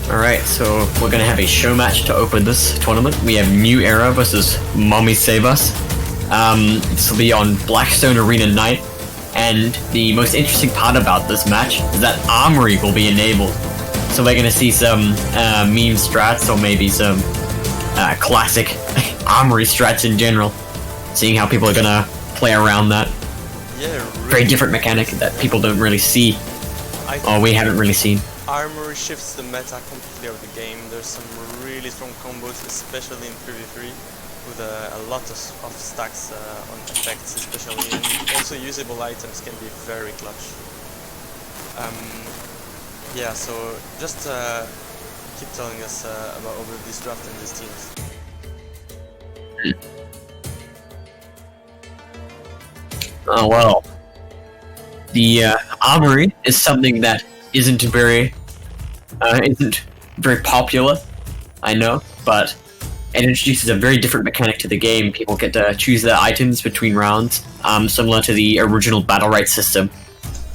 Alright, so we're gonna have a show match to open this tournament. We have New Era versus Mommy Save Us. This will be on Blackstone Arena night, and the most interesting part about this match is that Armory will be enabled. So we're gonna see some meme strats, or maybe some classic Armory strats in general, seeing how people are gonna play around that. Yeah, really. Very different mechanic that people don't really see, or we haven't really seen. Armory shifts the meta completely of the game. There's some really strong combos, especially in 3v3, with a lot of stacks on effects especially, and also usable items can be very clutch. Yeah, so just keep telling us about over this draft and these teams. Oh well, the Armory is something that isn't very popular, I know, but it introduces a very different mechanic to the game. People get to choose their items between rounds, similar to the original Battlerite system,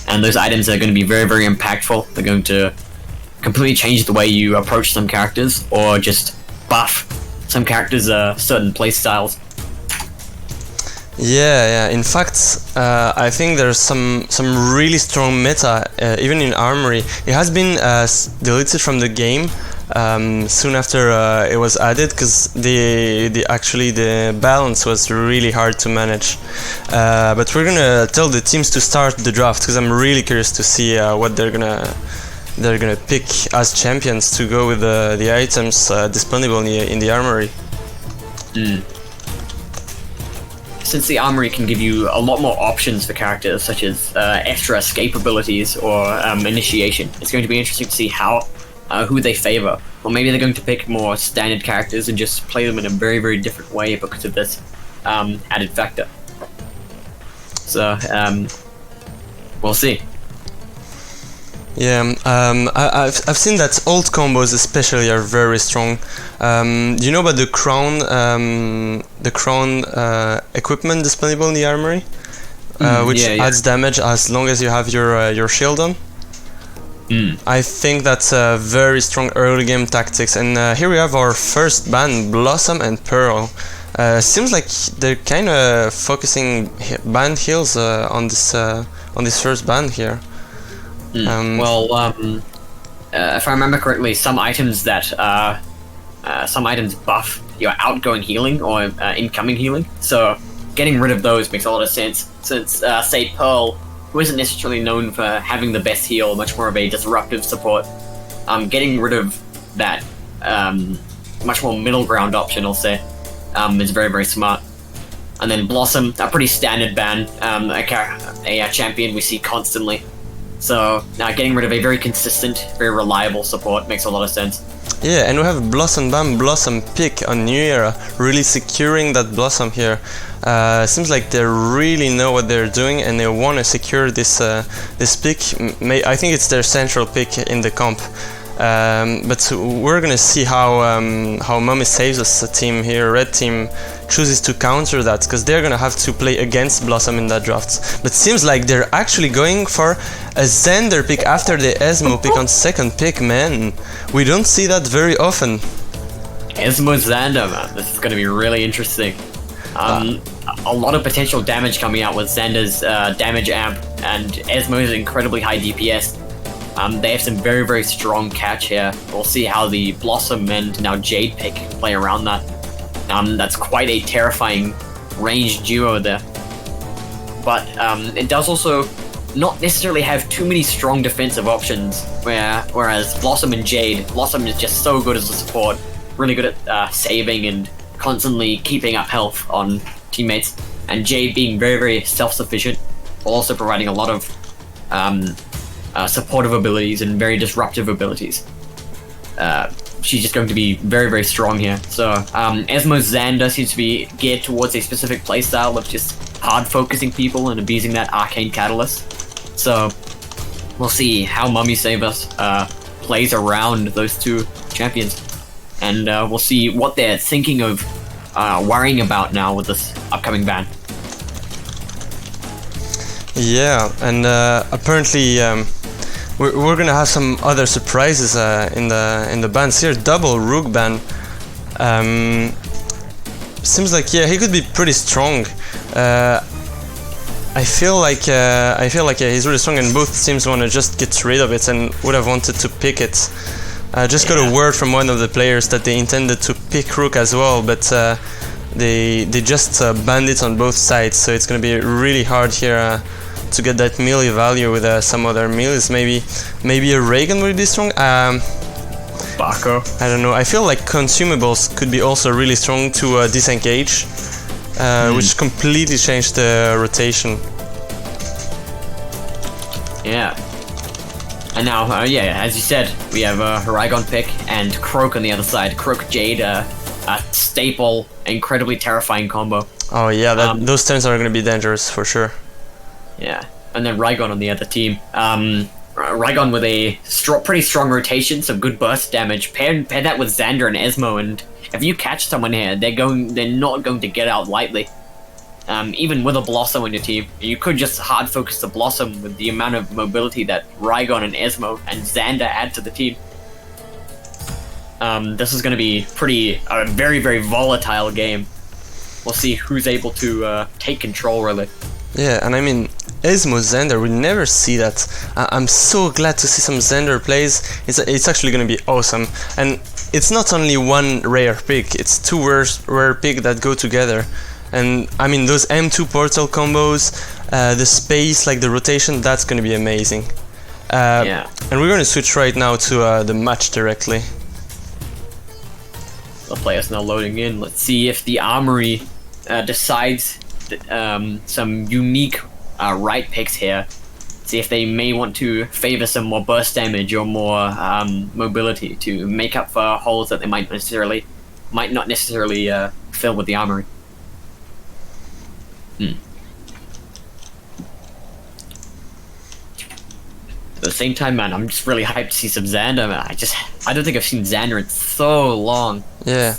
and those items are going to be very, very impactful. They're going to completely change the way you approach some characters, or just buff some characters' certain playstyles. Yeah. In fact, I think there's some really strong meta, even in Armory. It has been deleted from the game soon after it was added, because the balance was really hard to manage. But we're gonna tell the teams to start the draft, because I'm really curious to see what they're gonna pick as champions to go with the items disponible in the Armory. Since the Armory can give you a lot more options for characters, such as extra escape abilities or initiation, it's going to be interesting to see who they favor. Or maybe they're going to pick more standard characters and just play them in a very, very different way because of this added factor. So, we'll see. Yeah, I've seen that old combos especially are very strong. Do you know about the crown equipment disponible in the Armory, which adds damage as long as you have your shield on? I think that's a very strong early game tactics, and here we have our first ban, Blossom and Pearl. Seems like they're kind of focusing band heals on this first ban here. If I remember correctly, some items buff your outgoing healing or incoming healing. So getting rid of those makes a lot of sense. Since say Pearl, who isn't necessarily known for having the best heal, much more of a disruptive support, getting rid of that much more middle ground option, I'll say, is very, very smart. And then Blossom, a pretty standard ban, a champion we see constantly. So getting rid of a very consistent, very reliable support makes a lot of sense. Yeah, and we have Blossom Ban, Blossom Pick on New Era, really securing that Blossom here. Seems like they really know what they're doing and they want to secure this pick. I think it's their central pick in the comp. But we're gonna see how Mommy Saves Us team here, red team, chooses to counter that, because they're gonna have to play against Blossom in that draft. But seems like they're actually going for a Xander pick after the Esmo pick on second pick, man. We don't see that very often. Esmo Xander, man, this is gonna be really interesting. A lot of potential damage coming out with Xander's damage amp, and Esmo's incredibly high DPS. They have some very, very strong catch here. We'll see how the Blossom and now Jade pick play around that. That's quite a terrifying ranged duo there. But it does also not necessarily have too many strong defensive options, whereas Blossom and Jade, Blossom is just so good as a support, really good at saving and constantly keeping up health on teammates, and Jade being very, very self-sufficient, also providing a lot of supportive abilities and very disruptive abilities. She's just going to be very, very strong here. So Esmo Xander seems to be geared towards a specific playstyle of just hard focusing people and abusing that arcane catalyst. So we'll see how Mommy Save Us plays around those two champions, and we'll see what they're thinking of worrying about now with this upcoming ban. Yeah, and apparently we're gonna have some other surprises in the bans here. Double Rook ban. Seems like he could be pretty strong. I feel like he's really strong, and both teams want to just get rid of it and would have wanted to pick it. Just got a word from one of the players that they intended to pick Rook as well, but they just banned it on both sides, so it's gonna be really hard here to get that melee value with some other melees. Maybe a Reagan will be strong. Mako. I don't know. I feel like consumables could be also really strong to disengage, which completely changed the rotation. Yeah. And now, as you said, we have a Rygon pick and Croak on the other side. Croak Jade, a staple, incredibly terrifying combo. Oh yeah, those turns are going to be dangerous for sure. Yeah, and then Rygon on the other team. Rygon with a pretty strong rotation, some good burst damage. Pair that with Xander and Esmo, and if you catch someone here, they're not going to get out lightly. Even with a Blossom on your team, you could just hard focus the Blossom with the amount of mobility that Rygon and Esmo and Xander add to the team. This is going to be a very, very volatile game. We'll see who's able to take control, really. Yeah, and I mean, Esmo Xander, we never see that. I'm so glad to see some Xander plays. It's actually going to be awesome. And it's not only one rare pick, it's two rare pick that go together. And I mean, those M2 portal combos, the space, like the rotation, that's going to be amazing. Yeah. And we're going to switch right now to the match directly. The player's now loading in. Let's see if the Armory decides some unique right picks here. See if they may want to favor some more burst damage or more mobility to make up for holes that they might not necessarily fill with the Armory. At the same time, man, I'm just really hyped to see some Xander, man. I don't think I've seen Xander in so long. Yeah.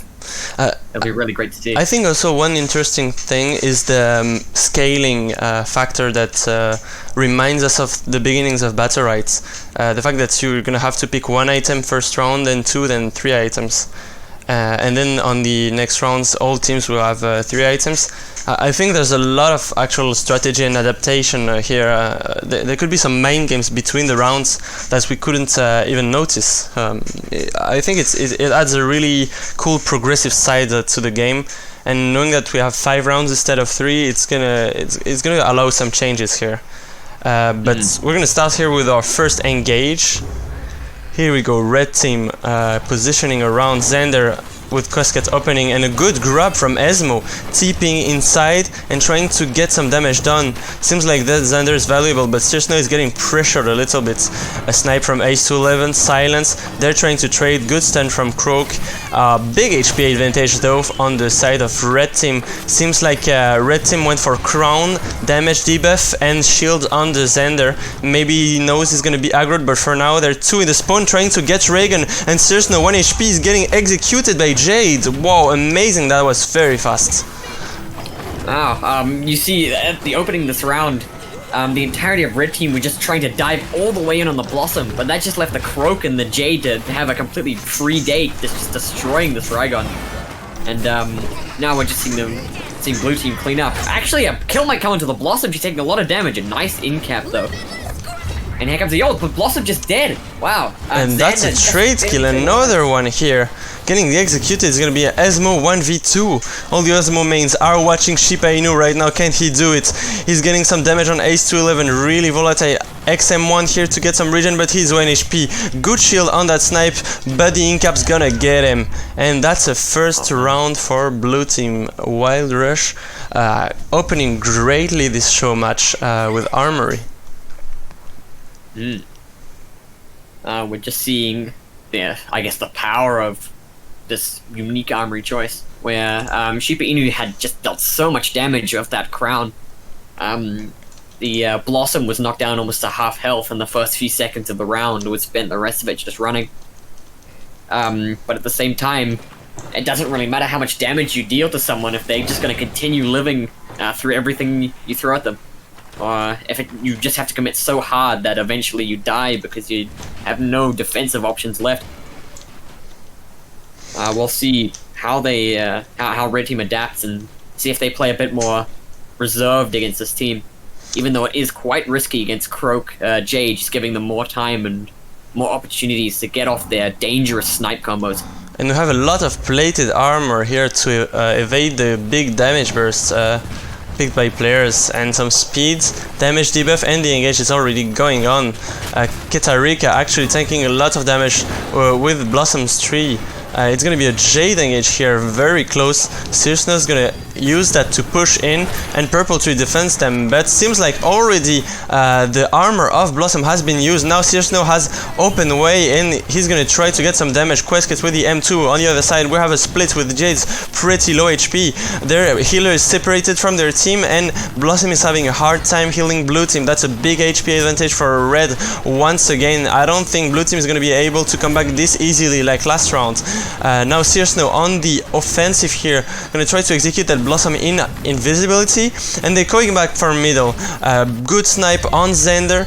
It'll be really great to see. I think also one interesting thing is the scaling factor that reminds us of the beginnings of Battlerite. The fact that you're gonna have to pick one item first round, then two, then three items. And then on the next rounds, all teams will have 3 items. I think there's a lot of actual strategy and adaptation here. There could be some mind games between the rounds that we couldn't even notice. I think it adds a really cool progressive side to the game. And knowing that we have 5 rounds instead of 3, it's gonna allow some changes here. But we're gonna start here with our first engage. Here we go, red team positioning around Xander with Casket opening, and a good grab from Esmo, TPing inside and trying to get some damage done. Seems like that Xander is valuable, but Stirsno is getting pressured a little bit. A snipe from Ace to 11, silence. They're trying to trade, good stun from Croak. Big HP advantage though on the side of red team. Seems like red team went for crown, damage debuff and shield on the Xander. Maybe he knows he's gonna be aggroed, but for now they're 2 in the spawn trying to get Reagan, and Stirsno 1 HP is getting executed by Jade. Wow, amazing, that was very fast. Wow, you see at the opening of this round, the entirety of red team were just trying to dive all the way in on the Blossom, but that just left the Croak and the Jade to have a completely free day, just destroying this Rygon. And now we're just seeing blue team clean up. Actually, a kill might come into the Blossom. She's taking a lot of damage. A nice in cap though. And here comes the ult, but Blossom just dead. Wow. And that's a trade kill, another one here. Getting the executed is gonna be an Esmo 1v2. All the Esmo mains are watching Shiba Inu right now. Can't he do it? He's getting some damage on Ace 211. Really volatile. XM1 here to get some regen, but he's 1 HP. Good shield on that snipe, but the incap's gonna get him. And that's a first round for blue team. Wild Rush opening greatly this show match with Armory. We're just seeing I guess the power of this unique Armory choice, where Shiba Inu had just dealt so much damage of that crown. The Blossom was knocked down almost to half health in the first few seconds of the round, would spend the rest of it just running. But at the same time, it doesn't really matter how much damage you deal to someone if they're just going to continue living through everything you throw at them. or if you just have to commit so hard that eventually you die because you have no defensive options left. We'll see how they how Red Team adapts and see if they play a bit more reserved against this team, even though it is quite risky against Croak. Jade just giving them more time and more opportunities to get off their dangerous snipe combos. And we have a lot of plated armor here to evade the big damage bursts picked by players, and some speed, damage debuff, and the engage is already going on. Ketarika actually taking a lot of damage with Blossom's tree. It's gonna be a Jade engage here, very close. Searsnow is gonna use that to push in, and Purple Tree defends them, but seems like already the armor of Blossom has been used. Now Searsnow has open way in, he's gonna try to get some damage. Queskit with the M2. On the other side we have a split with Jade's pretty low HP. Their healer is separated from their team, and Blossom is having a hard time healing Blue Team. That's a big HP advantage for Red once again. I don't think Blue Team is gonna be able to come back this easily like last round. Now Searsnow on the offensive here, gonna try to execute that Blossom in invisibility, and they're going back for middle. Good snipe on Xander,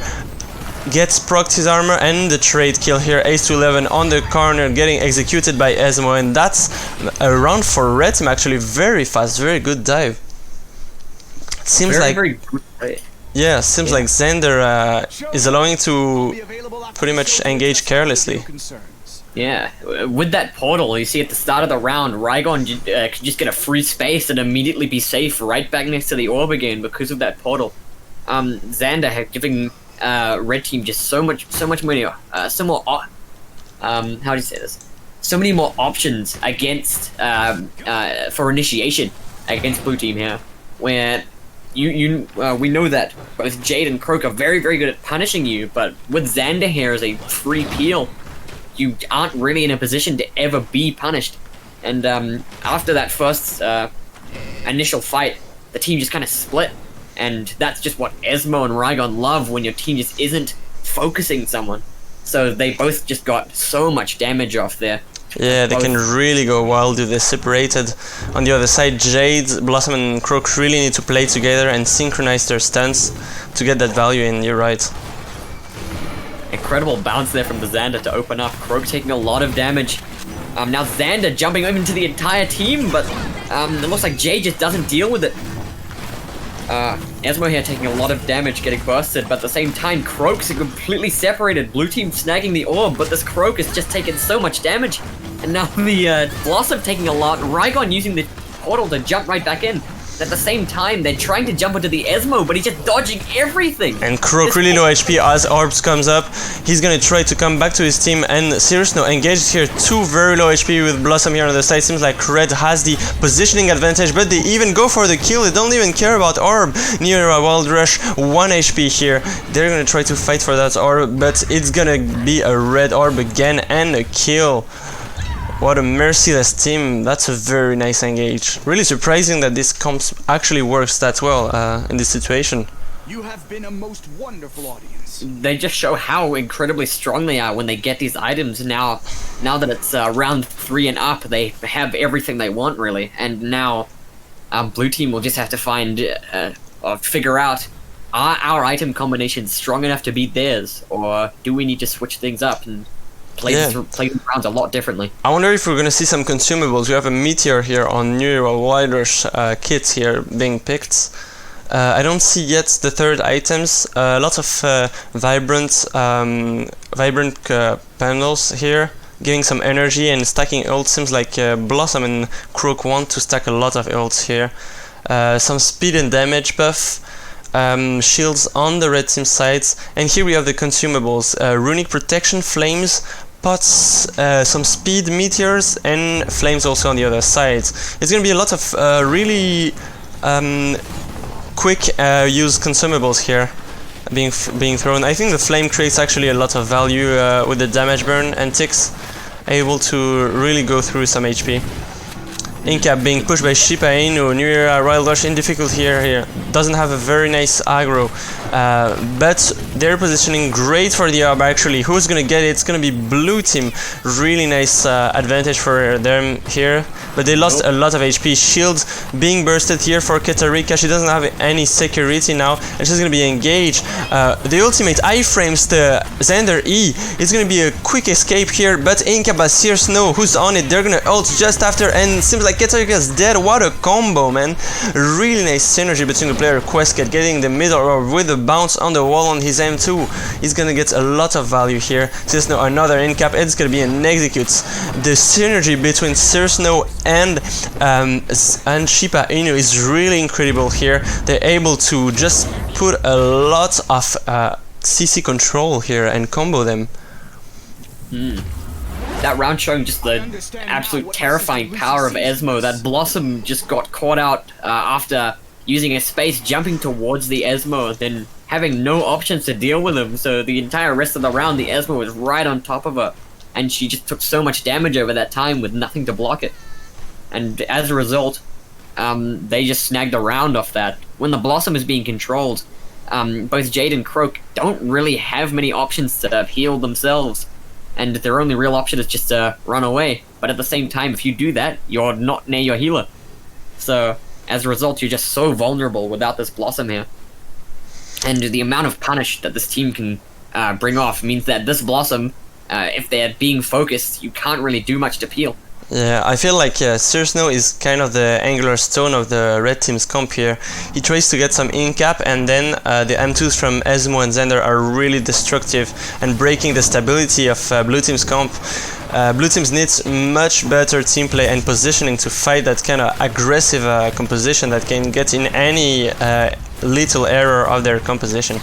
gets procced his armor, and the trade kill here. Ace to 11 on the corner, getting executed by Esmo, and that's a round for Red Team. Actually very fast, very good dive. Seems very yeah, seems like Xander is allowing to pretty much engage carelessly. Yeah, with that portal, you see at the start of the round, Rygon could just get a free space and immediately be safe right back next to the orb again because of that portal. Xander giving Red Team just so much more, how do you say this? So many more options against for initiation against Blue Team here, where we know that both Jade and Croak are very good at punishing you, but with Xander here as a free peel, you aren't really in a position to ever be punished. And after that first initial fight, the team just kind of split, and that's just what Esmo and Rygon love, when your team just isn't focusing someone. So they both just got so much damage off there. Yeah, they can really go wild if they're separated. On the other side, Jade, Blossom and Croak really need to play together and synchronize their stance to get that value in, you're right. Incredible bounce there from the Xander to open up. Croak taking a lot of damage. Now Xander jumping over into the entire team, but it looks like Jay just doesn't deal with it. Esmo here taking a lot of damage, getting bursted, but at the same time, Croak's completely separated. Blue Team snagging the orb, but this Croak is just taking so much damage. And now the Blossom taking a lot. Rygon using the portal to jump right back in. At the same time, they're trying to jump into the Esmo, but he's just dodging everything. And Croak really low HP as Orbs comes up. He's gonna try to come back to his team, and Searsnow engages here. Two very low HP with Blossom here on the side. Seems like Red has the positioning advantage, but they even go for the kill. They don't even care about Orb. Near a Wild Rush, 1 HP here. They're gonna try to fight for that Orb, but it's gonna be a Red Orb again and a kill. What a merciless team. That's a very nice engage. Really surprising that this comp actually works that well in this situation. You have been a most wonderful audience. They just show how incredibly strong they are when they get these items. Now that it's round 3 and up, they have everything they want, really. And now Blue Team will just have to find or figure out, are our item combinations strong enough to beat theirs, or do we need to switch things up and play the rounds a lot differently? I wonder if we're gonna see some consumables. We have a Meteor here on New Wild Rush kits here being picked. I don't see yet the third items. Lots of vibrant panels here, giving some energy and stacking ults. Seems like Blossom and Croak want to stack a lot of ults here. Some speed and damage buff. Shields on the Red Team sides, and here we have the consumables. Runic protection, flames, pots, some speed meteors, and flames also on the other side. It's gonna be a lot of really quick use consumables here being thrown. I think the flame creates actually a lot of value with the damage burn and ticks, able to really go through some HP. Incap being pushed by Shiba Inu. New Era Royal Rush in difficulty here. Doesn't have a very nice aggro. But they're positioning great for the orb actually. Who's gonna get it? It's gonna be blue team. Really nice advantage for them here. But they lost a lot of HP. Shields being bursted here for Katarika. She doesn't have any security now. And she's gonna be engaged. The ultimate iframes the Xander E. It's gonna be a quick escape here. But Incap has Sear Snow who's on it. They're gonna ult just after. And seems like Katarika's dead. What a combo, man. Really nice synergy between the player. Questcat getting the middle orb with a bounce on the wall on his M2. He's gonna get a lot of value here. Sear Snow, another Incap. It's gonna be an executes. The synergy between Sear Snow and Shiba Inu is really incredible here. They're able to just put a lot of CC control here and combo them. That round showing just the absolute terrifying power of Esmo. That Blossom just got caught out after using a space, jumping towards the Esmo, then having no options to deal with him. So the entire rest of the round, the Esmo was right on top of her, and she just took so much damage over that time with nothing to block it. And as a result, they just snagged a round off that. When the Blossom is being controlled, both Jade and Croak don't really have many options to heal themselves, and their only real option is just to run away. But at the same time, if you do that, you're not near your healer. So as a result, you're just so vulnerable without this Blossom here. And the amount of punish that this team can bring off means that this Blossom, if they're being focused, you can't really do much to peel. Yeah, I feel like Sear Snow is kind of the angular stone of the red team's comp here. He tries to get some in-cap, and then the M2s from Esmo and Xander are really destructive and breaking the stability of blue team's comp. Blue teams needs much better team play and positioning to fight that kind of aggressive composition that can get in any little error of their composition.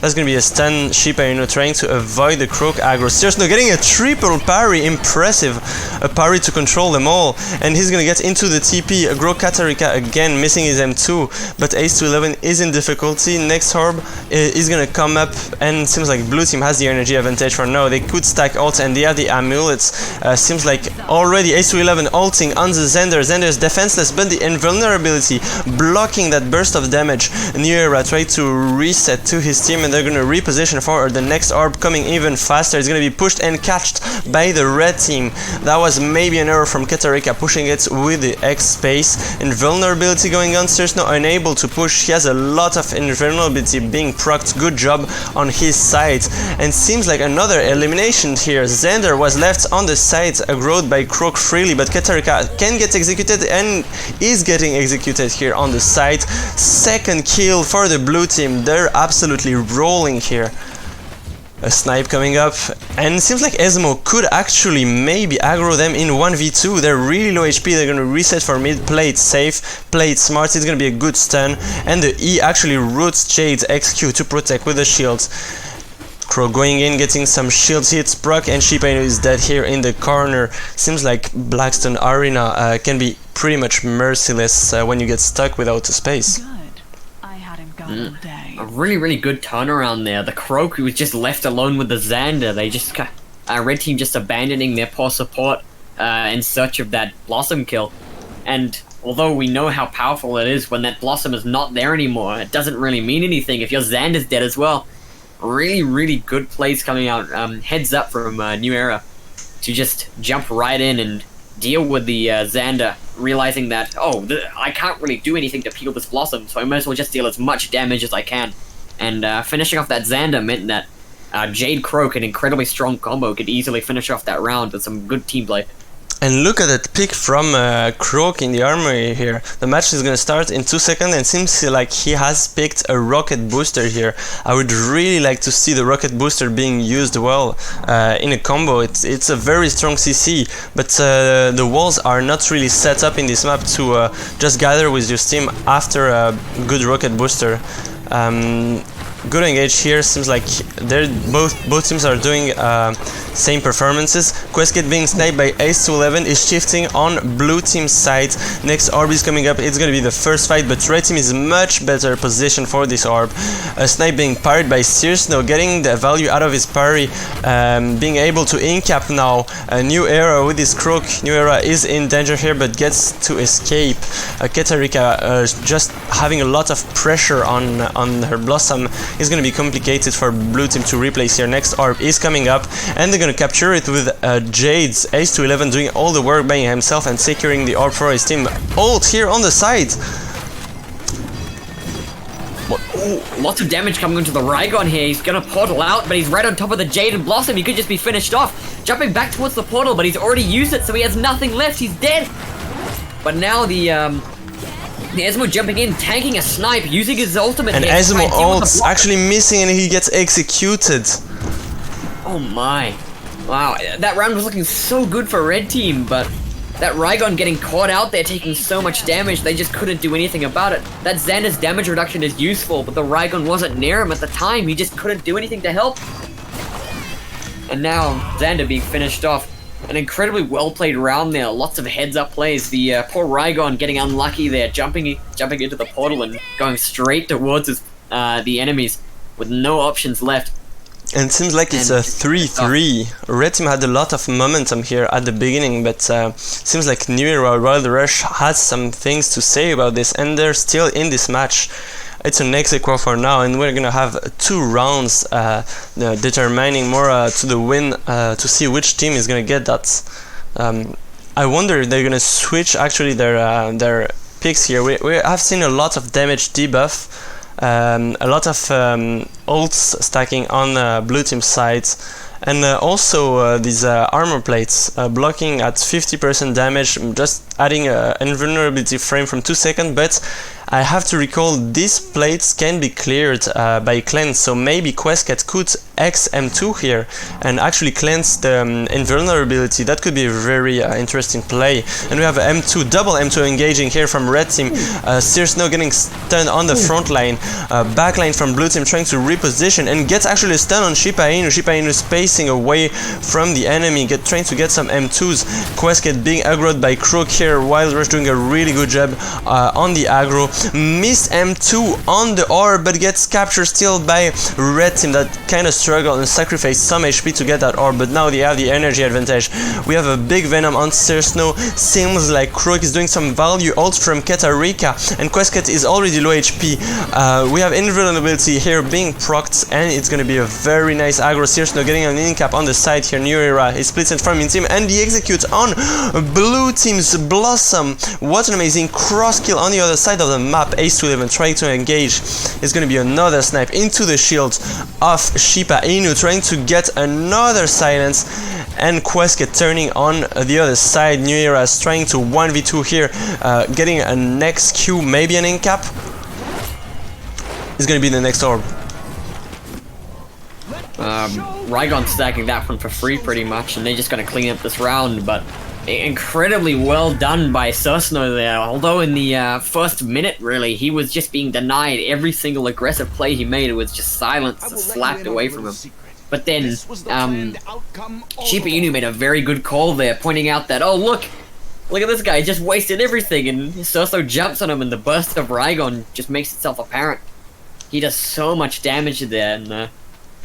That's gonna be a stun. Shiba Inu trying to avoid the Croak aggro. Sear Snow getting a triple parry, impressive. A parry to control them all, and he's gonna get into the TP. Grow Katarika again, missing his M2, but Ace to 11 is in difficulty. Next orb is gonna come up, and it seems like blue team has the energy advantage for now. They could stack ults, and they have the amulets. Seems like already Ace to 11 ulting on the Xander. Xander is defenseless, but the invulnerability blocking that burst of damage. New Era tried to reset to his team, and they're gonna reposition for the next orb coming even faster. It's gonna be pushed and catched by the red team. That was maybe an error from Katarika, pushing it with the X space. Invulnerability going on. Sear Snow unable to push. He has a lot of invulnerability being procced. Good job on his side. And seems like another elimination here. Xander was left on the side, aggroed by Croak freely, but Katarika can get executed and is getting executed here on the side. Second kill for the blue team. They're absolutely rolling here. A snipe coming up, and it seems like Esmo could actually maybe aggro them in 1v2. They're really low HP. They're gonna reset for mid, play it safe, play it smart. It's gonna be a good stun, and the E actually roots Jade's XQ to protect with the shields. Crow going in, getting some shield hits, proc, and Shiba Inu is dead here in the corner. Seems like Blackstone Arena can be pretty much merciless when you get stuck without a space. A really good turnaround there. The Croak was just left alone with the Xander. They just red team just abandoning their poor support in search of that Blossom kill. And although we know how powerful it is when that Blossom is not there anymore, it doesn't really mean anything if your Xander's dead as well. Really good plays coming out. Heads up from New Era to just jump right in and deal with the Xander, realizing that, I can't really do anything to peel this Blossom, so I might as well just deal as much damage as I can. And finishing off that Xander meant that Jade Croak, an incredibly strong combo, could easily finish off that round with some good team play. And look at that pick from Croak in the Armory here. The match is gonna start in 2 seconds, and seems like he has picked a rocket booster here. I would really like to see the rocket booster being used well in a combo. It's a very strong CC, but the walls are not really set up in this map to just gather with your team after a good rocket booster. good engage here. Seems like they're both teams are doing same performances. Questcat being sniped by Ace to 11 is shifting on blue team's side. Next orb is coming up. It's gonna be the first fight, but red team is much better position for this orb. A snipe being parried by Searsnow, getting the value out of his parry, being able to incap now. A New Era with his crook. New Era is in danger here, but gets to escape. Katarika just having a lot of pressure on her Blossom is going to be complicated for blue team to replace here. Next orb is coming up, and they're going to capture it with Jade's Ace to 11 doing all the work by himself and securing the orb for his team. Ult here on the side. Ooh, lots of damage coming into the Rygon here. He's gonna portal out, but he's right on top of the Jade and Blossom. He could just be finished off. Jumping back towards the portal, but he's already used it, so he has nothing left. He's dead. But now the Esmo jumping in, tanking a snipe, using his ultimate. And Esmo ults actually missing, and he gets executed. Oh my! Wow, that round was looking so good for red team, but that Rygon getting caught out there, taking so much damage, they just couldn't do anything about it. That Xander's damage reduction is useful, but the Rygon wasn't near him at the time. He just couldn't do anything to help. And now, Xander being finished off. An incredibly well-played round there. Lots of heads-up plays. The poor Rygon getting unlucky there, jumping into the portal and going straight towards the enemies with no options left. And it seems like it's a 3-3. Red team had a lot of momentum here at the beginning, but seems like New Era Wild Rush has some things to say about this, and they're still in this match. It's an ex aequo for now, and we're gonna have 2 rounds determining more to the win to see which team is gonna get that. I wonder if they're gonna switch actually their picks here. We have seen a lot of damage debuff. A lot of ults stacking on blue team sides, and also these armor plates blocking at 50% damage, just adding invulnerability frame from 2 seconds, but I have to recall these plates can be cleared by cleanse, so maybe Questcat could X M2 here and actually cleanse the invulnerability. That could be a very interesting play. And we have M2, double M2 engaging here from red team. Searsnow getting stunned on the front line, backline from blue team trying to reposition and gets actually a stun on Shiba Inu. Shiba Inu spacing away from the enemy, trying to get some M2s. Questcat being aggroed by Crook here, Wild Rush doing a really good job on the aggro. Miss M2 on the orb, but gets captured still by red team that kind of struggled and sacrificed some HP to get that orb, but now they have the energy advantage. We have a big Venom on Searsnow. Seems like Crook is doing some value ult from Katarika, and Questcat is already low HP. We have invulnerability here being procced, and it's gonna be a very nice aggro. Searsnow getting an incap on the side here. New Era is splits in from in team, and the execute on blue team's Blossom. What an amazing cross kill on the other side of the map. Ace to 11 trying to engage. It's going to be another snipe into the shield of Shiba Inu, trying to get another silence, and Questcat turning on the other side. New Era is trying to 1v2 here, getting a next Q, maybe an incap. It's going to be the next orb. Rygon stacking that one for free pretty much, and they're just going to clean up this round, but incredibly well done by Searsnow there. Although in the first minute, really, he was just being denied every single aggressive play he made. It was just silenced, slapped away from him. But then, Shiba Inu made a very good call there, pointing out that, oh look at this guy, just wasted everything, and Searsnow jumps on him, and the burst of Rygon just makes itself apparent. He does so much damage there, and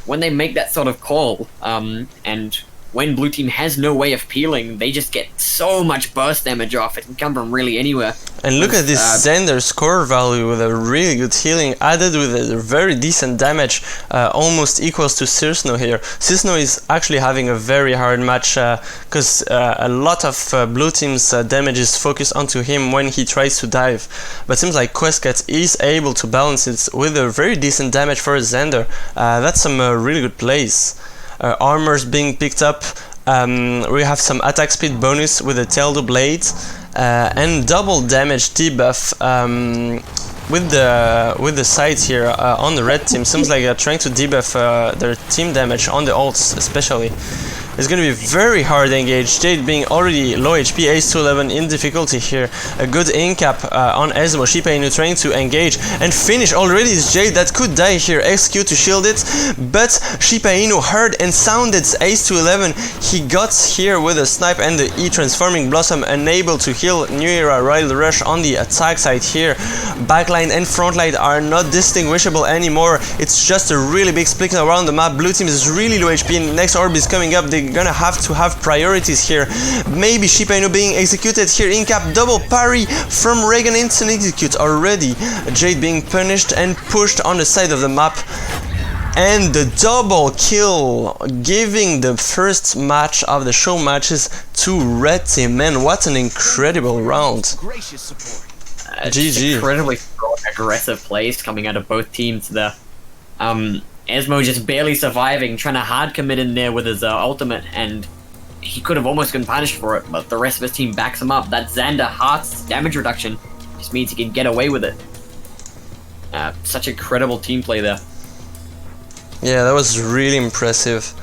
when they make that sort of call, and when blue team has no way of peeling, they just get so much burst damage off. It can come from really anywhere. And look at this Xander score value with a really good healing added with a very decent damage, almost equals to Searsnow here. Searsnow is actually having a very hard match because a lot of blue team's damage is focused onto him when he tries to dive. But it seems like Questcat is able to balance it with a very decent damage for Xander. That's some really good plays. Armors being picked up. We have some attack speed bonus with the Taildo Blade and double damage debuff with the sides here on the red team. Seems like they're trying to debuff their team damage on the ults especially. It's gonna be very hard to engage. Jade being already low HP, Ace to 11 in difficulty here. A good incap on Ezmo. Shiba Inu trying to engage and finish already is Jade that could die here. XQ to shield it, but Shiba Inu heard and sounded Ace to 11. He got here with a snipe and the E transforming Blossom, unable to heal New Era. Wild Rush on the attack side here. Backline and frontline are not distinguishable anymore. It's just a really big split around the map. Blue team is really low HP and next orb is coming up. They're gonna have to have priorities here. Maybe Shiba Inu being executed here. Incap double parry from Reagan, instant execute already. Jade being punished and pushed on the side of the map. And the double kill, giving the first match of the show matches to Red Team. Man, what an incredible round. Gracious support. GG. Incredibly strong, aggressive plays coming out of both teams there. Ezmo just barely surviving, trying to hard commit in there with his ultimate, and he could have almost been punished for it, but the rest of his team backs him up. That Xander Heart's damage reduction just means he can get away with it. Such incredible team play there. Yeah, that was really impressive.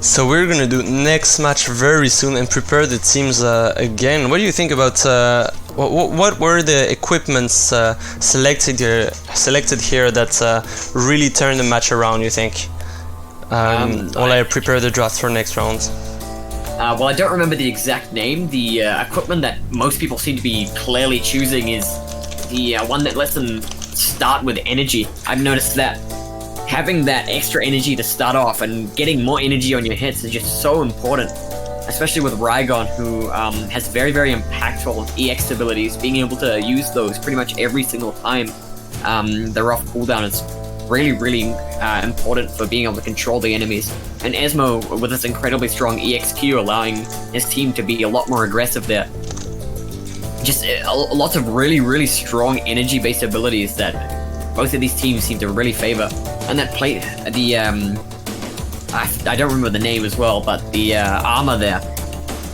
So we're gonna do next match very soon and prepare the teams again. What do you think about what were the equipments selected here that really turned the match around, you think? While I prepare the draft for next round. Well, I don't remember the exact name. The equipment that most people seem to be clearly choosing is the one that lets them start with energy. I've noticed that having that extra energy to start off and getting more energy on your hits is just so important, especially with Rygon, who has very, very impactful EX abilities. Being able to use those pretty much every single time they're off cooldown is really, really important for being able to control the enemies. And Ezmo, with this incredibly strong EXQ, allowing his team to be a lot more aggressive there. Just lots of really, really strong energy-based abilities that both of these teams seem to really favor. And that plate, I don't remember the name as well, but the armor there,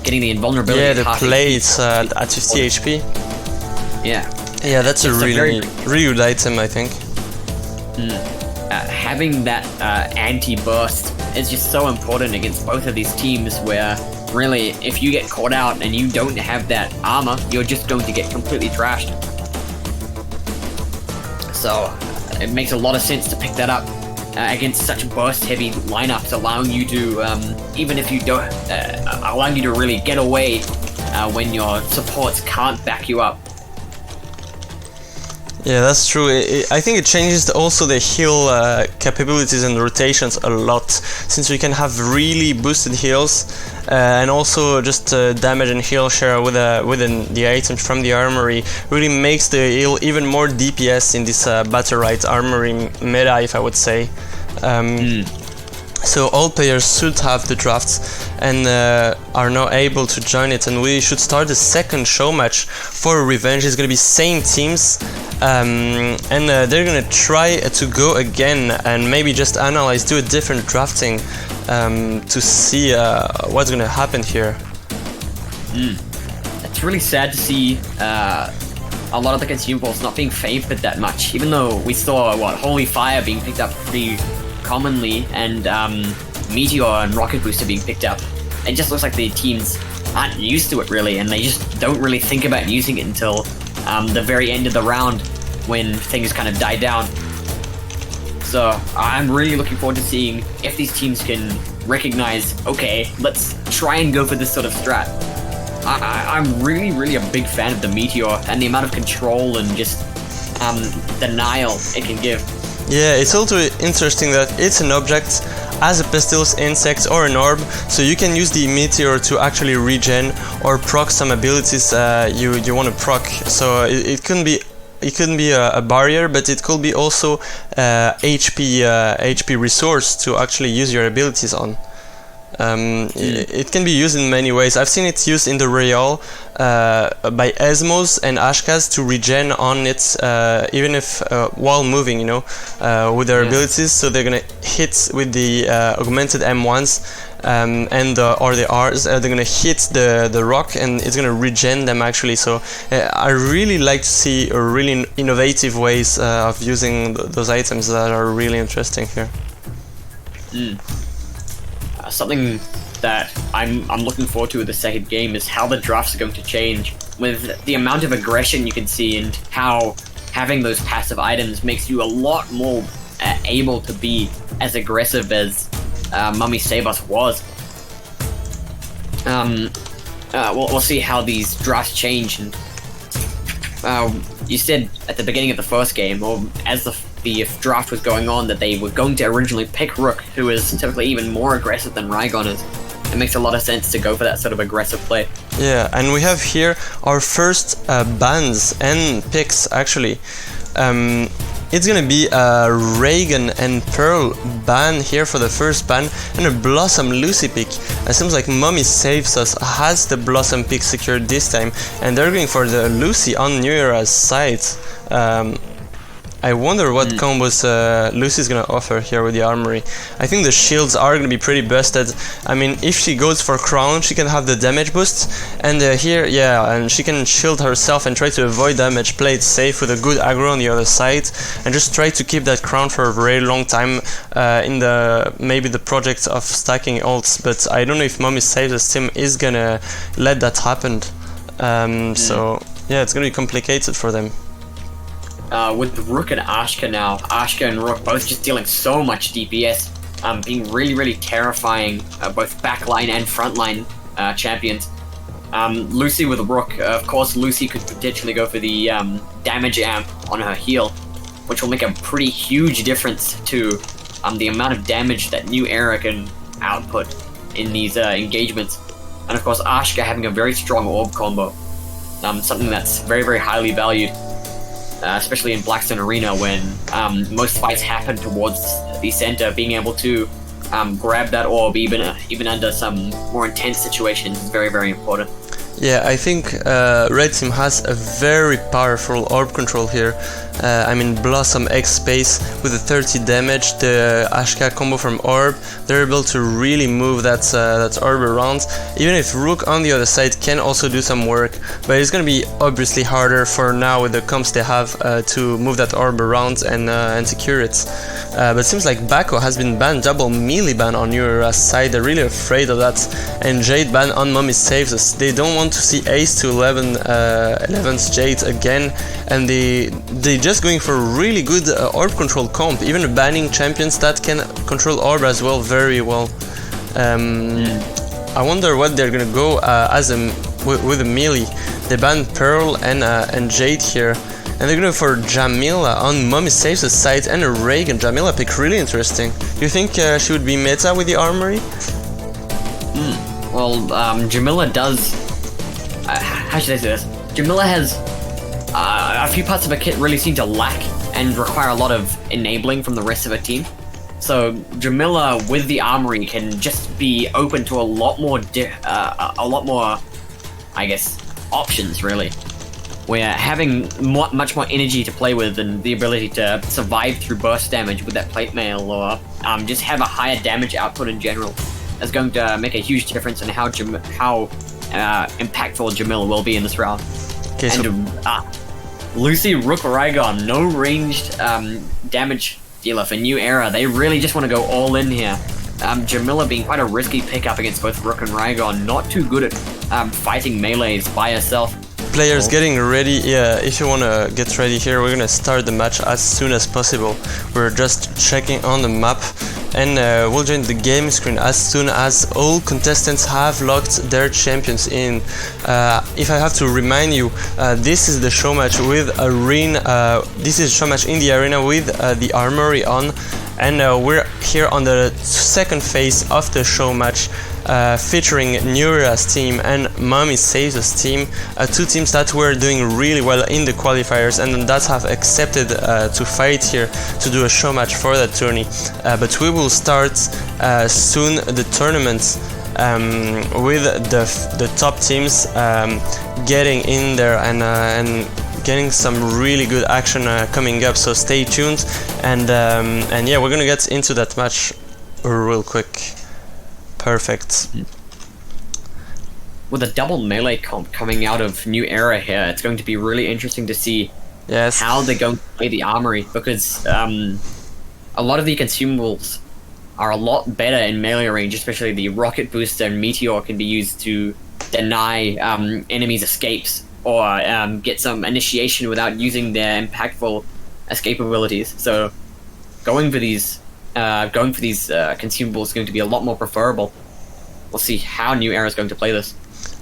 getting the invulnerability. Yeah, the plates at 50 HP. Yeah. Yeah, that's a really good item, I think. Having that anti-burst is just so important against both of these teams, where really, if you get caught out and you don't have that armor, you're just going to get completely trashed. So it makes a lot of sense to pick that up against such burst-heavy lineups, allowing you to, even if you don't, allowing you to really get away when your supports can't back you up. Yeah, that's true. I think it changes also the heal capabilities and rotations a lot, since we can have really boosted heals and also just damage and heal share within the items from the armory really makes the heal even more DPS in this Battlerite armory meta, if I would say. So all players should have the drafts and are now able to join it, and we should start the second show match for Revenge. It's gonna be same teams, and they're gonna try to go again and maybe just analyze, do a different drafting to see what's gonna happen here. It's really sad to see a lot of the consumables not being favored that much, even though we saw Holy Fire being picked up pretty commonly, and Meteor and Rocket Booster being picked up. It just looks like the teams aren't used to it really, and they just don't really think about using it until the very end of the round when things kind of die down. So I'm really looking forward to seeing if these teams can recognize, okay, let's try and go for this sort of strat. I'm really, really a big fan of the Meteor and the amount of control and just denial it can give. Yeah, it's also interesting that it's an object as a Pestilence insect or an orb, so you can use the Meteor to actually regen or proc some abilities you want to proc. So it couldn't be a barrier, but it could be also HP resource to actually use your abilities on. It can be used in many ways. I've seen it used in the Royale by Ezmos and Ashkas to regen on it, even if while moving, with their abilities. So they're gonna hit with the augmented M1s or the Rs. They're gonna hit the rock and it's gonna regen them actually. So I really like to see really innovative ways of using those items that are really interesting here. something that I'm looking forward to with the second game is how the drafts are going to change with the amount of aggression you can see and how having those passive items makes you a lot more able to be as aggressive as Mummy Save Us was. We'll see how these drafts change. And you said at the beginning of the first game, or as the draft was going on, that they were going to originally pick Rook, who is typically even more aggressive than Raygon is. It makes a lot of sense to go for that sort of aggressive play. Yeah, and we have here our first bans and picks actually. It's gonna be a Raygon and Pearl ban here for the first ban, and a Blossom Lucy pick. It seems like Mummy Saves Us has the Blossom pick secured this time, and they're going for the Lucy on New Era's side. I wonder what combos Lucy's gonna offer here with the Armory. I think the shields are gonna be pretty busted. I mean, if she goes for Crown, she can have the damage boost, and here, yeah, and she can shield herself and try to avoid damage, play it safe with a good aggro on the other side, and just try to keep that Crown for a very long time in the maybe the project of stacking ults. But I don't know if Mummy Saves Us team is gonna let that happen. So yeah, it's gonna be complicated for them. With Rook and Ashka now, Ashka and Rook both just dealing so much DPS, being really terrifying, both backline and frontline champions. Lucy with Rook, of course Lucy could potentially go for the damage amp on her heal, which will make a pretty huge difference to the amount of damage that New Era can output in these engagements. And of course Ashka having a very strong orb combo, something that's very highly valued. Especially in Blackstone Arena, when most fights happen towards the center, being able to grab that orb even under some more intense situations is very important. Yeah, I think Red Team has a very powerful orb control here. I mean, Blossom X Space with the 30 damage, the Ashka combo from Orb, they're able to really move that orb around. Even if Rook on the other side can also do some work, but it's gonna be obviously harder for now with the comps they have to move that orb around and secure it. But it seems like Mako has been banned, double melee ban on your side. They're really afraid of that, and Jade ban on Mummy Saves Us. They don't want to see Ace to 11's Jade again, and they just going for really good orb control comp, even banning champions that can control orb as well very well. I wonder what they're gonna go with a melee. They banned Pearl and Jade here, and they're going for Jamila on Mummy Saves Us side and a Raygon. Jamila pick really interesting. Do you think she would be meta with the Armory? Well, Jamila does. How should I say this? Jamila has a few parts of her kit really seem to lack and require a lot of enabling from the rest of her team. So Jamila with the Armory can just be open to a lot more, I guess, options really. Where having much more energy to play with and the ability to survive through burst damage with that plate mail, or just have a higher damage output in general, is going to make a huge difference in how impactful Jamila will be in this round. Okay, and Lucy, Rook, Raygon, no ranged damage dealer for New Era. They really just want to go all in here. Jamila being quite a risky pickup against both Rook and Raygon, not too good at fighting melees by herself. Players getting ready. Yeah, if you want to get ready here, we're gonna start the match as soon as possible. We're just checking on the map, and we'll join the game screen as soon as all contestants have locked their champions in. If I have to remind you, this is the show match with arena. This is show match in the arena with the Armory on, and we're here on the second phase of the show match. Featuring Nura's team and Mummy Saves Us team, two teams that were doing really well in the qualifiers and that have accepted to fight here to do a show match for that tourney. But we will start soon the tournament with the top teams getting in there and getting some really good action coming up. So stay tuned, and yeah, we're gonna get into that match real quick. Perfect. With a double melee comp coming out of New Era here, it's going to be really interesting to see how they're going to play the Armory, because a lot of the consumables are a lot better in melee range, especially the rocket booster and meteor can be used to deny enemies escapes or get some initiation without using their impactful escape abilities. So going for these consumables is going to be a lot more preferable. We'll see how New Era is going to play this.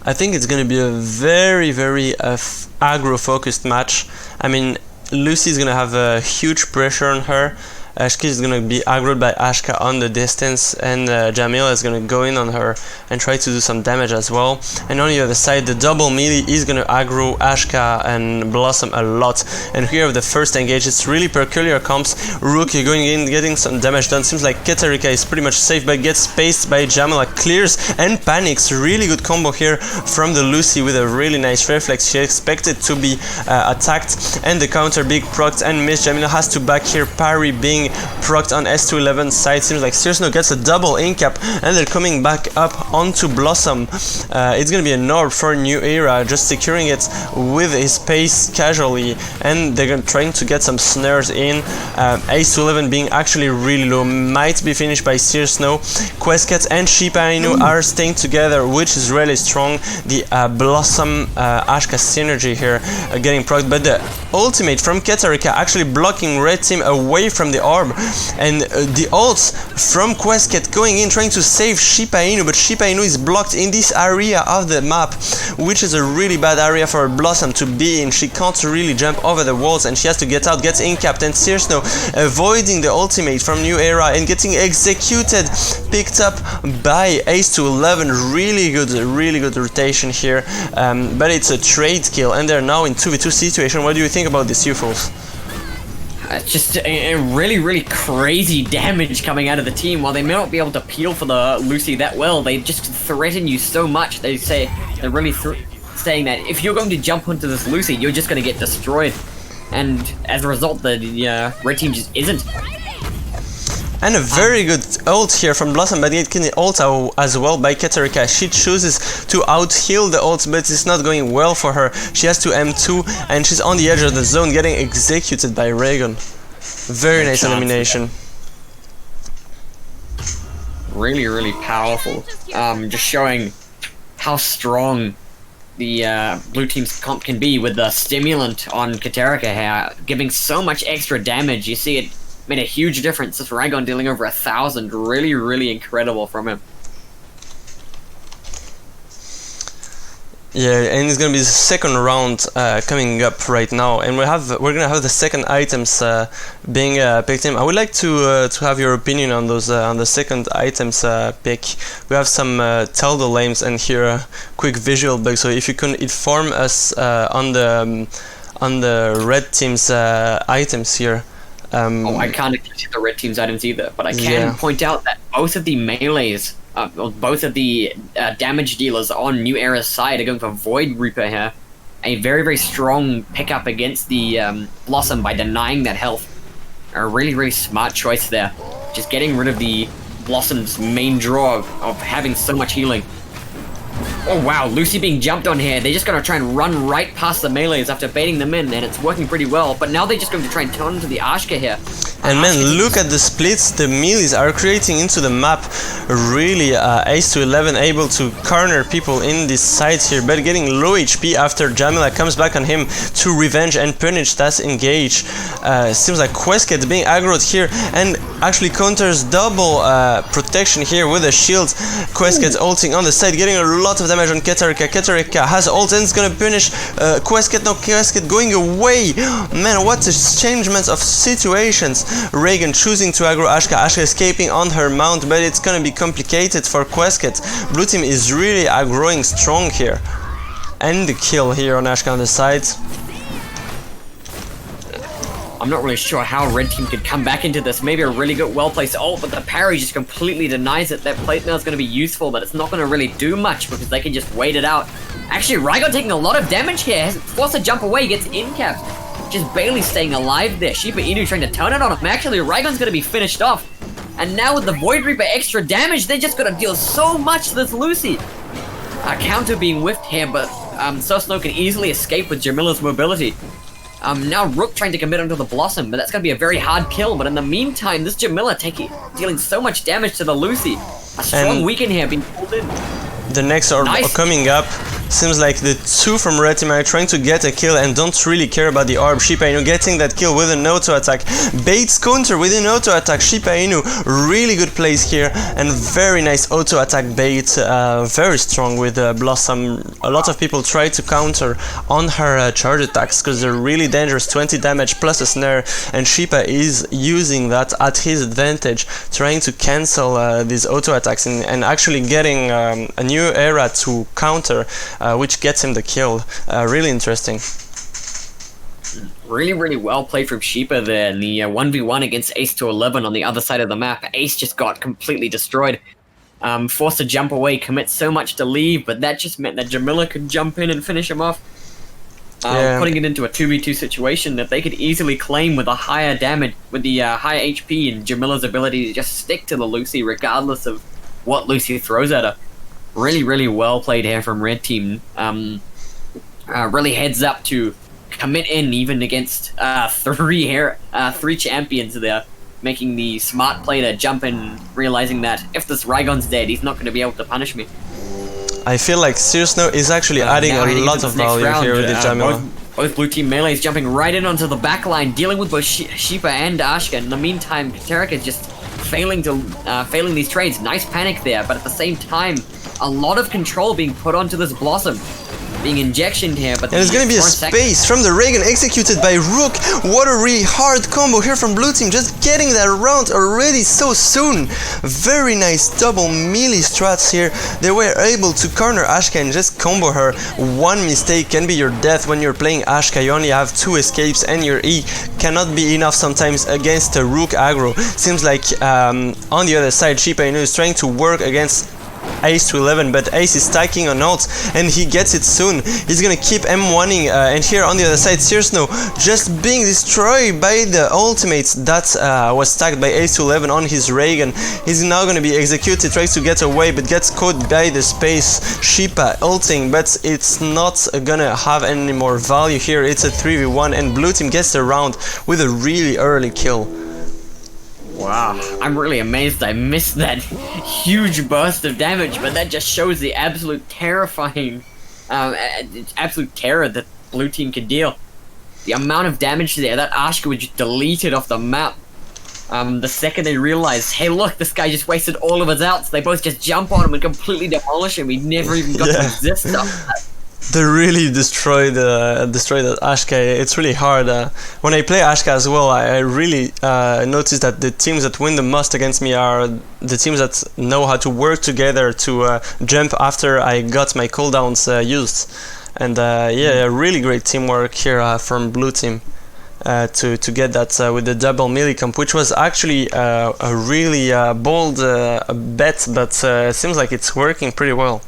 I think it's going to be a very, very aggro-focused match. I mean, Lucy is going to have a huge pressure on her. Ashka is going to be aggroed by Ashka on the distance, and Jamila is going to go in on her and try to do some damage as well. And on the other side, the double melee is going to aggro Ashka and Blossom a lot. And here with the first engage, it's really peculiar comps. Rook going in, getting some damage done. Seems like Katarika is pretty much safe, but gets spaced by Jamila, clears and panics. Really good combo here from the Lucy with a really nice reflex. She expected to be attacked, and the counter big procced and missed. Jamila has to back here, parry being procced on S211 side. Seems like Searsnow gets a double incap, and they're coming back up onto Blossom. It's gonna be an orb for New Era, just securing it with his pace casually, and they're trying to get some snares in. S211 being actually really low, might be finished by Searsnow. Questcat and Shiba Inu are staying together, which is really strong. The Blossom Ashka synergy here getting procced, but the ultimate from Katarika actually blocking red team away from the orb, and the ults from Questcat going in trying to save Shiba Inu, but Shiba Inu is blocked in this area of the map, which is a really bad area for Blossom to be in. She can't really jump over the walls, and she has to get out, gets incapped, and Searsnow avoiding the ultimate from New Era and getting executed, picked up by Ace to 11. Really good rotation here, but it's a trade kill, and they're now in 2v2 situation. What do you think about this, UFOs? Just a really crazy damage coming out of the team. While they may not be able to peel for the Lucy that well, they just threaten you so much. They're really saying that if you're going to jump onto this Lucy, you're just going to get destroyed. And as a result, the red team just isn't. And a very good ult here from Blossom, but getting ult as well by Katarika. She chooses to out-heal the ult, but it's not going well for her. She has to M2, and she's on the edge of the zone, getting executed by Raygun. Very nice elimination. Really powerful. Just showing how strong the blue team's comp can be with the stimulant on Katarika here, giving so much extra damage. You see it made a huge difference. This Raygun dealing over 1,000, really incredible from him. Yeah, and it's gonna be the second round coming up right now, and we're gonna have the second items being picked in. I would like to have your opinion on those on the second items pick. We have some tell the lames and here a quick visual bug. So if you can inform us on the red team's items here. I can't see the red team's items either, but I can point out that both of the melees, both of the damage dealers on New Era's side are going for Void Reaper here. A very strong pickup against the Blossom by denying that health. A really smart choice there. Just getting rid of the Blossom's main draw of having so much healing. Oh wow, Lucy being jumped on here. They're just going to try and run right past the melees after baiting them in, and it's working pretty well. But now they're just going to try and turn into the Ashka here. And man, look at the splits the melees are creating into the map. Really, Ace to 11 able to corner people in this side here, but getting low HP after Jamila comes back on him to revenge and punish that engage. Seems like Questcat being aggroed here and actually counters double protection here with a shield. Questcat ulting on the side, getting a lot of damage on Katarika. Katarika has ult and it's gonna punish Questcat. No, Questcat going away. Man, what a changement of situations. Reagan choosing to aggro Ashka, Ashka escaping on her mount, but it's gonna be complicated for Questcat. Blue team is really aggroing strong here. And the kill here on Ashka on the side. I'm not really sure how red team could come back into this. Maybe a really good well-placed ult, but the parry just completely denies it. That plate mail is going to be useful, but it's not going to really do much because they can just wait it out. Actually, Raigon taking a lot of damage here. Forced to jump away, gets incapped. Just barely staying alive there. Shiba Inu trying to turn it on him. Actually, Raigon's going to be finished off. And now with the Void Reaper extra damage, they're just going to deal so much to this Lucy. Counter being whiffed here, but Susno can easily escape with Jamila's mobility. Now Rook trying to commit onto the Blossom, but that's going to be a very hard kill. But in the meantime, this Jamila dealing so much damage to the Lucy. A strong weaken here being pulled in. The next orb coming up. Seems like the two from Red Team are trying to get a kill and don't really care about the orb. Shiba Inu getting that kill with an auto attack. Bait's counter with an auto attack. Shiba Inu, really good plays here and very nice auto attack bait. Very strong with Blossom. A lot of people try to counter on her charge attacks because they're really dangerous. 20 damage plus a snare, and Shiba is using that at his advantage, trying to cancel these auto attacks and actually getting a new era to counter. Which gets him the kill. Really interesting. Really well played from Shiba there in the 1v1 against Ace to 11 on the other side of the map. Ace just got completely destroyed. Forced to jump away, commit so much to leave, but that just meant that Jamila could jump in and finish him off. Putting it into a 2v2 situation that they could easily claim with a higher damage, with the higher HP and Jamila's ability to just stick to the Lucy regardless of what Lucy throws at her. Really well played here from Red Team. Really heads up to commit in even against three champions there, making the smart play to jump in, realizing that if this Raigon's dead, he's not going to be able to punish me. I feel like Searsnow is actually adding a lot of value here with the Jamila. Both blue team melees jumping right in onto the back line, dealing with both Shiba and Ashka. In the meantime, Katarika is just failing these trades. Nice panic there, but at the same time, a lot of control being put onto this Blossom. Being injectioned here, but and there's gonna be a space from the Reagan executed by Rook. What a really hard combo here from blue team, just getting that round already so soon. Very nice double melee strats here. They were able to corner Ashka and just combo her. One mistake can be your death when you're playing Ashka. You only have 2 escapes and your E cannot be enough sometimes against a Rook aggro. Seems like on the other side, Shiba Inu is trying to work against Ace to 11, but Ace is stacking on ult and he gets it soon. He's gonna keep M1ing and here on the other side, Searsnow just being destroyed by the ultimates that was stacked by Ace to 11 on his Reagan. He's now gonna be executed, tries to get away but gets caught by the space. Shiba ulting, but it's not gonna have any more value here. It's a 3v1 and blue team gets the round with a really early kill. Wow, I'm really amazed I missed that huge burst of damage, but that just shows the absolute terrifying, absolute terror that blue team can deal. The amount of damage there, that Ashka was just deleted off the map. The second they realized, hey look, this guy just wasted all of his outs, they both just jump on him and completely demolish him. He never even got to exist after that. They really destroyed that Ashka. It's really hard. When I play Ashka as well, I really notice that the teams that win the most against me are the teams that know how to work together to jump after I got my cooldowns used. And yeah, really great teamwork here from blue team to get that with the double melee comp, which was actually a really bold bet, but seems like it's working pretty well.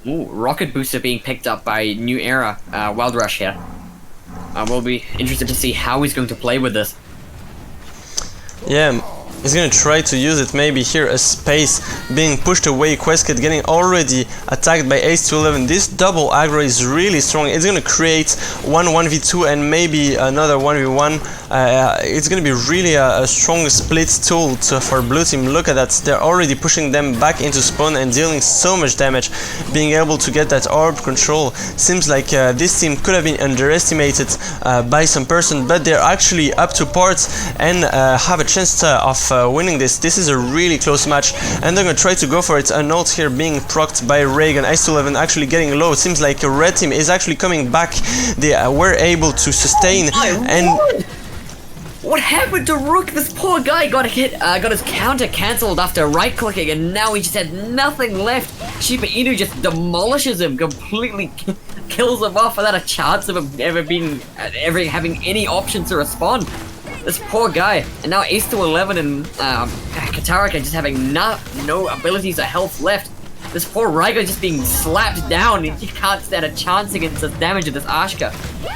Ooh, Rocket Booster being picked up by New Era, Wild Rush here. We'll be interested to see how he's going to play with this. Yeah, he's gonna try to use it. Maybe here a space being pushed away. Questkit getting already attacked by Ace to 11. This double aggro is really strong. It's gonna create 1v2 and maybe another 1v1. It's gonna be really a strong split tool for blue team. Look at that, they're already pushing them back into spawn and dealing so much damage. Being able to get that orb control seems like this team could have been underestimated by some person, but they're actually up to parts and have a chance of winning this. This is a really close match and they're gonna try to go for it. An ult here being procced by Reagan. Ice 11 actually getting low. It seems like a red team is actually coming back. They were able to sustain and... What happened to Rook? This poor guy got his counter cancelled after right-clicking, and now he just had nothing left. Shiba Inu just demolishes him, completely kills him off without a chance of him ever having any option to respond. This poor guy, and now Ace to 11 and Katarika just having no abilities or health left. This poor Raigo just being slapped down, and he can't stand a chance against the damage of this Ashka.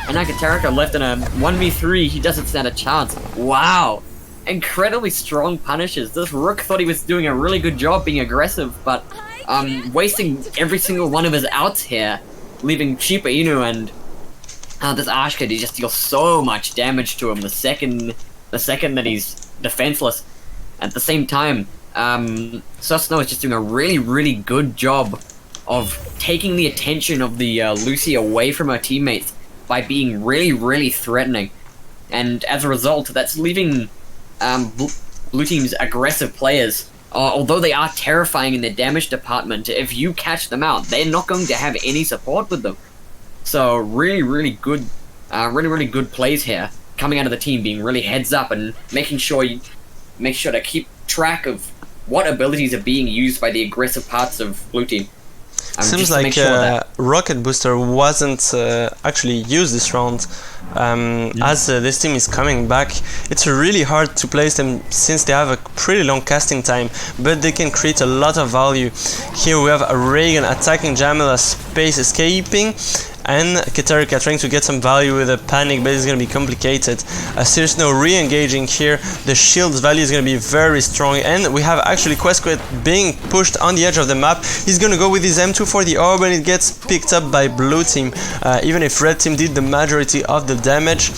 And now Katarika left in a 1v3, he doesn't stand a chance. Wow! Incredibly strong punishes. This Rook thought he was doing a really good job being aggressive, but wasting every single one of his outs here, leaving Shiba Inu and this Ashka did just deal so much damage to him the second that he's defenseless. At the same time, Susno is just doing a really good job of taking the attention of the Lucy away from her teammates by being really threatening. And as a result, that's leaving Blue Team's aggressive players, although they are terrifying in their damage department, if you catch them out, they're not going to have any support with them. So really good plays here coming out of the team, being really heads up and making sure to keep track of what abilities are being used by the aggressive parts of Blue Team. Seems like Rocket Booster wasn't actually used this round. As this team is coming back, it's really hard to place them since they have a pretty long casting time, but they can create a lot of value. Here we have a Reagan attacking Jamila, space escaping, and Katarika trying to get some value with a panic, but it's going to be complicated. Searsnow re-engaging here, the shield's value is going to be very strong, and we have actually Questquet being pushed on the edge of the map. He's going to go with his M2 for the orb, and it gets picked up by Blue Team. Even if Red Team did the majority of the damage,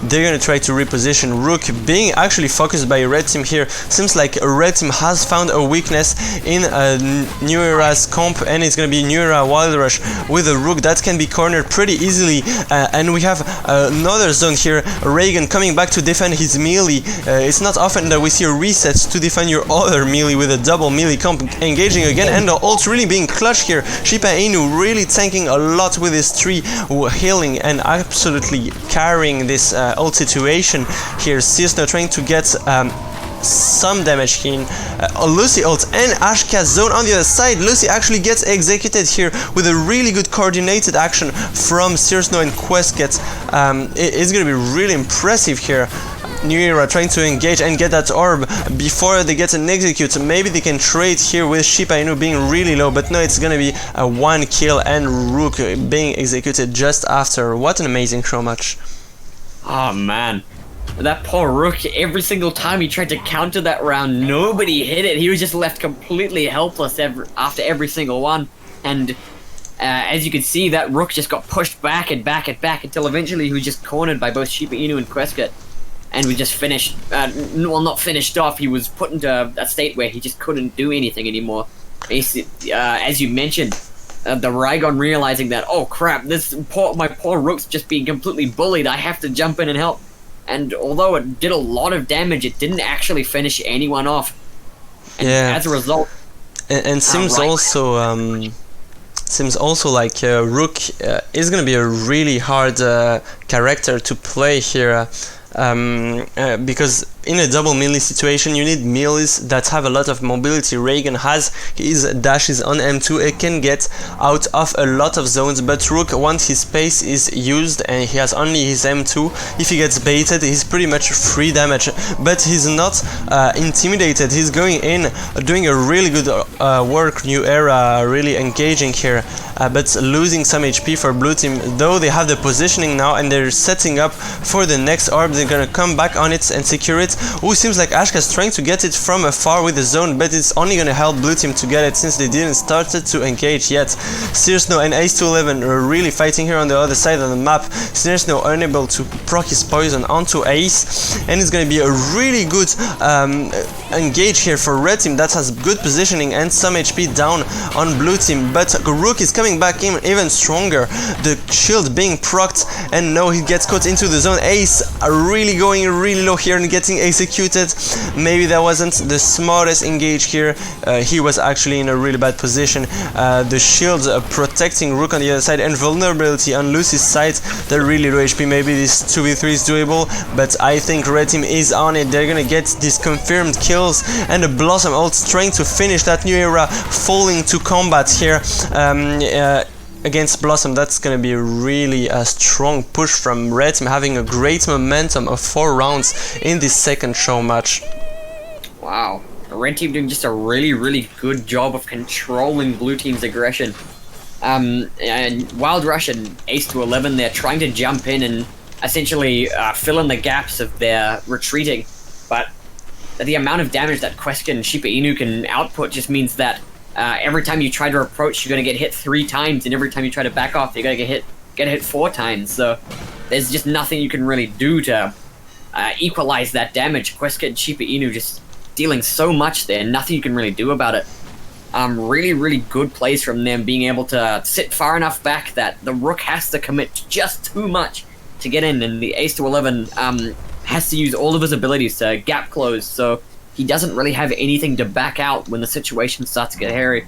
they're going to try to reposition. Rook being actually focused by Red Team here. Seems like Red Team has found a weakness in New Era's comp, and it's going to be New Era Wild Rush with a Rook that can be cornered pretty easily, and we have another zone here. Reagan coming back to defend his melee. It's not often that we see a reset to defend your other melee with a double melee comp engaging again, and the ult really being clutch here. Shiba Inu really tanking a lot with his 3 healing and absolutely carrying this ult situation here. Searsnow trying to get some damage in. Lucy ult and Ashka zone on the other side. Lucy actually gets executed here with a really good coordinated action from Searsnow and Questquet. It's gonna be really impressive here. New Era trying to engage and get that orb before they get an execute. Maybe they can trade here with Shiba Inu being really low, but no, it's gonna be a 1 kill and Rook being executed just after. What an amazing show match. Oh man, that poor Rook, every single time he tried to counter that round, nobody hit it. He was just left completely helpless after every single one. And as you can see, that Rook just got pushed back and back and back until eventually he was just cornered by both Shiba Inu and Questquet. And we just finished, well, not finished off, he was put into a state where he just couldn't do anything anymore. Basically, as you mentioned, the Rygon realizing that, oh crap, my poor Rook's just being completely bullied, I have to jump in and help. And although it did a lot of damage, it didn't actually finish anyone off. And yeah. As a result, and seems also like Rook is gonna be a really hard character to play here. Because in a double melee situation you need melees that have a lot of mobility. Reagan has his dashes on M2, it can get out of a lot of zones, but Rook, once his space is used and he has only his M2, if he gets baited he's pretty much free damage, but he's not intimidated. He's going in, doing a really good work. New Era really engaging here, but losing some HP for Blue Team, though they have the positioning now and they're setting up for the next orb. They're gonna come back on it and secure it. Oh, seems like Ashka's trying to get it from afar with the zone, but it's only gonna help Blue Team to get it since they didn't start to engage yet. Searsnow and Ace211 are really fighting here on the other side of the map. Searsnow unable to proc his poison onto Ace, and it's gonna be a really good engage here for Red Team that has good positioning and some HP down on Blue Team, but Rook is coming back in even stronger. The shield being procced, and no, he gets caught into the zone. Ace are really going really low here and getting executed. Maybe that wasn't the smartest engage here. He was actually in a really bad position. The shield protecting Rook on the other side and vulnerability on Lucy's side. They're really low HP. Maybe this 2v3 is doable, but I think Red Team is on it. They're gonna get these confirmed kills, and the Blossom ult trying to finish that New Era falling to combat here. Against Blossom. That's gonna be really a strong push from Red Team, having a great momentum of 4 rounds in this second show match. Wow, the Red Team doing just a really good job of controlling Blue Team's aggression. And Wild Rush and Ace211, they're trying to jump in and essentially fill in the gaps of their retreating, but the amount of damage that Questquet and Shiba Inu can output just means that every time you try to approach, you're going to get hit 3 times, and every time you try to back off, you're going to get hit get hit 4 times, so there's just nothing you can really do to equalize that damage. Questka and Chiba Inu just dealing so much there, nothing you can really do about it. Really, really good plays from them, being able to sit far enough back that the Rook has to commit just too much to get in, and the Ace to 11 has to use all of his abilities to gap close, so he doesn't really have anything to back out when the situation starts to get hairy.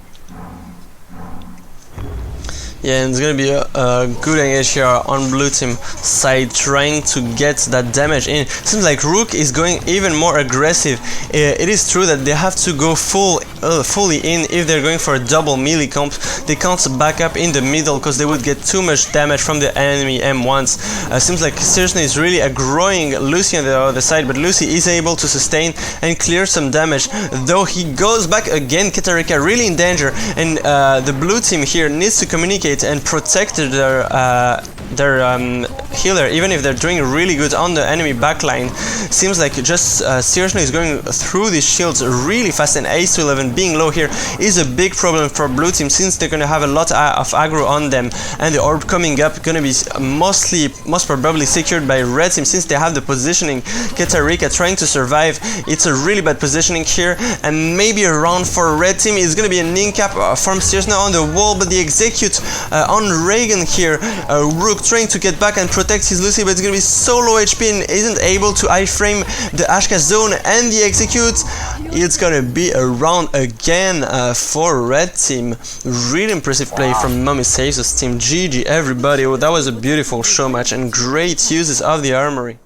Yeah, and it's gonna be a good engage here on blue team side, trying to get that damage in. Seems like Rook is going even more aggressive. It is true that they have to go fully in if they're going for a double melee comp. They can't back up in the middle because they would get too much damage from the enemy M1s. Seems like Seriously is really aggroing Lucy on the other side, but Lucy is able to sustain and clear some damage. Though he goes back again, Katarika really in danger, and the blue team here needs to communicate and protect their healer, even if they're doing really good on the enemy backline. Seems like just Seriously is going through these shields really fast, and Ace to 11 being low here is a big problem for blue team, since they're gonna have a lot of aggro on them, and the orb coming up gonna be most probably secured by red team, since they have the positioning. Katarika trying to survive. It's a really bad positioning here, and maybe a round for red team is gonna be a ning-cap from Seriously on the wall, but the execute on Reagan here. Rook trying to get back and protect his Lucy, but it's gonna be so low HP and isn't able to iframe the Ashka zone and the execute. It's gonna be a round again for red team. Really impressive play from Mummy Saves Us team. GG everybody. Oh, that was a beautiful show match and great uses of the armory.